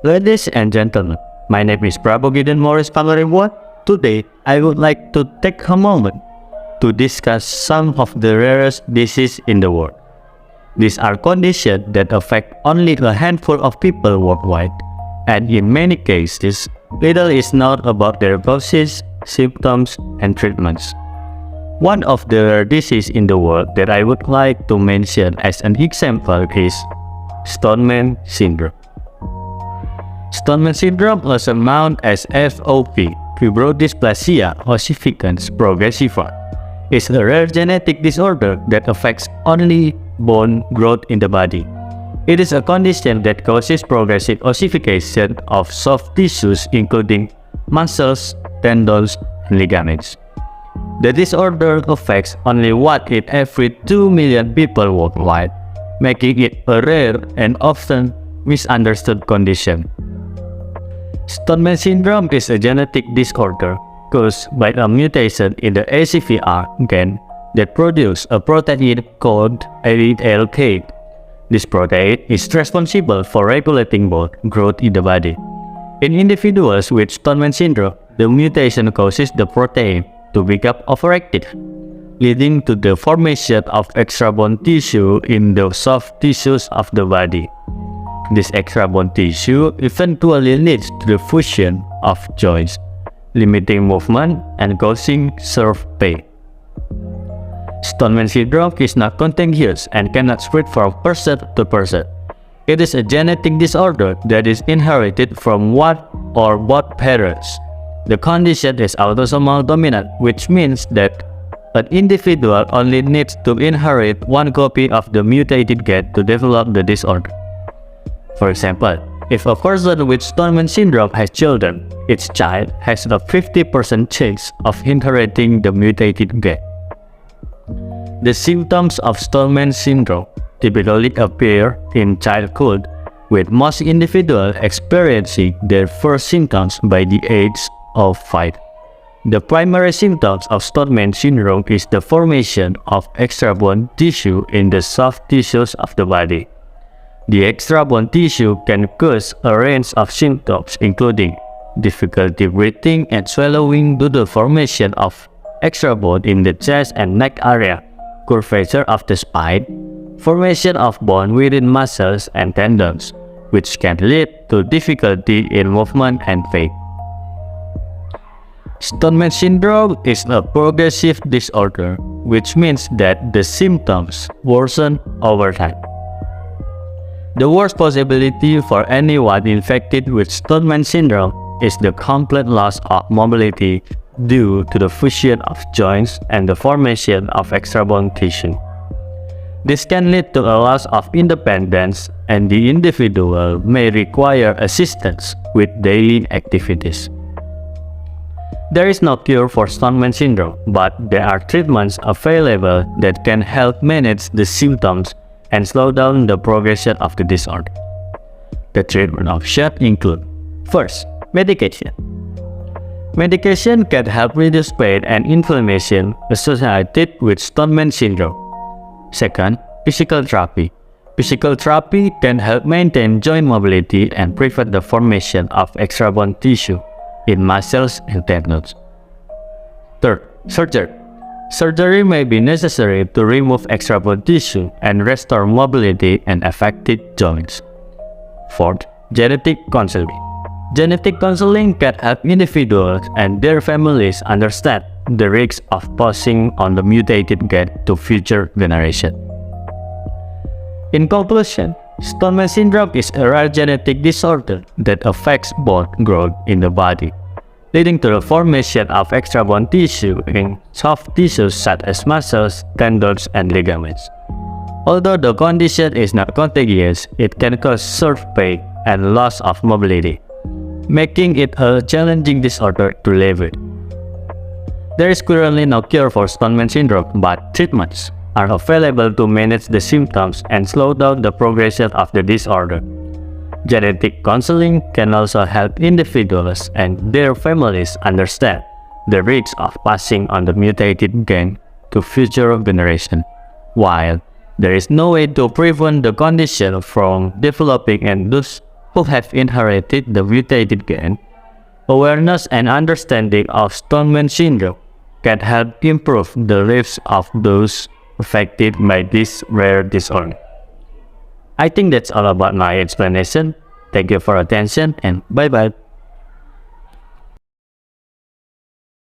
Ladies and gentlemen, my name is Prabu Gideon Moriss. Today, I would like to take a moment to discuss some of the rarest diseases in the world. These are conditions that affect only a handful of people worldwide, and in many cases, little is known about their causes, symptoms, and treatments. One of the rare diseases in the world that I would like to mention as an example is Stoneman syndrome. Stoneman syndrome, also known as FOP, fibrodysplasia ossificans progressiva, is a rare genetic disorder that affects only bone growth in the body. It is a condition that causes progressive ossification of soft tissues including muscles, tendons, and ligaments. The disorder affects only 1 in every 2 million people worldwide, making it a rare and often misunderstood condition. Stoneman syndrome is a genetic disorder caused by a mutation in the ACVR gene that produces a protein called ALK. This protein is responsible for regulating bone growth in the body. In individuals with Stoneman syndrome, the mutation causes the protein to become overactive, leading to the formation of extra bone tissue in the soft tissues of the body. This extra bone tissue eventually leads to the fusion of joints, limiting movement and causing severe pain. Stoneman syndrome is not contagious and cannot spread from person to person. It is a genetic disorder that is inherited from one or both parents. The condition is autosomal dominant, which means that an individual only needs to inherit one copy of the mutated gene to develop the disorder. For example, if a person with Stoneman syndrome has children, its child has a 50% chance of inheriting the mutated gene. The symptoms of Stoneman syndrome typically appear in childhood, with most individuals experiencing their first symptoms by the age of 5. The primary symptoms of Stoneman syndrome is the formation of extra bone tissue in the soft tissues of the body. The extra bone tissue can cause a range of symptoms including difficulty breathing and swallowing due to the formation of extra bone in the chest and neck area, curvature of the spine, formation of bone within muscles and tendons, which can lead to difficulty in movement and pain. Stoneman syndrome is a progressive disorder, which means that the symptoms worsen over time. The worst possibility for anyone infected with Stoneman syndrome is the complete loss of mobility due to the fusion of joints and the formation of extra bone tissue. This can lead to a loss of independence, and the individual may require assistance with daily activities. There is no cure for Stoneman syndrome, but there are treatments available that can help manage the symptoms and slow down the progression of the disorder. The treatment options include: first, medication. Medication can help reduce pain and inflammation associated with Stoneman syndrome. Second, physical therapy. Physical therapy can help maintain joint mobility and prevent the formation of extra bone tissue in muscles and tendons. Third, surgery. Surgery may be necessary to remove extra bone tissue and restore mobility and affected joints. Fourth, genetic counseling. Genetic counseling can help individuals and their families understand the risks of passing on the mutated gene to future generations. In conclusion, Stoneman syndrome is a rare genetic disorder that affects bone growth in the body, leading to the formation of extra bone tissue in soft tissues such as muscles, tendons, and ligaments. Although the condition is not contagious, it can cause severe pain and loss of mobility, making it a challenging disorder to live with. There is currently no cure for Stoneman syndrome, but treatments are available to manage the symptoms and slow down the progression of the disorder. Genetic counseling can also help individuals and their families understand the risks of passing on the mutated gene to future generations. While there is no way to prevent the condition from developing and thus who have inherited the mutated gene, awareness and understanding of Stoneman syndrome can help improve the lives of those affected by this rare disorder. I think that's all about my explanation. Thank you for attention and bye bye.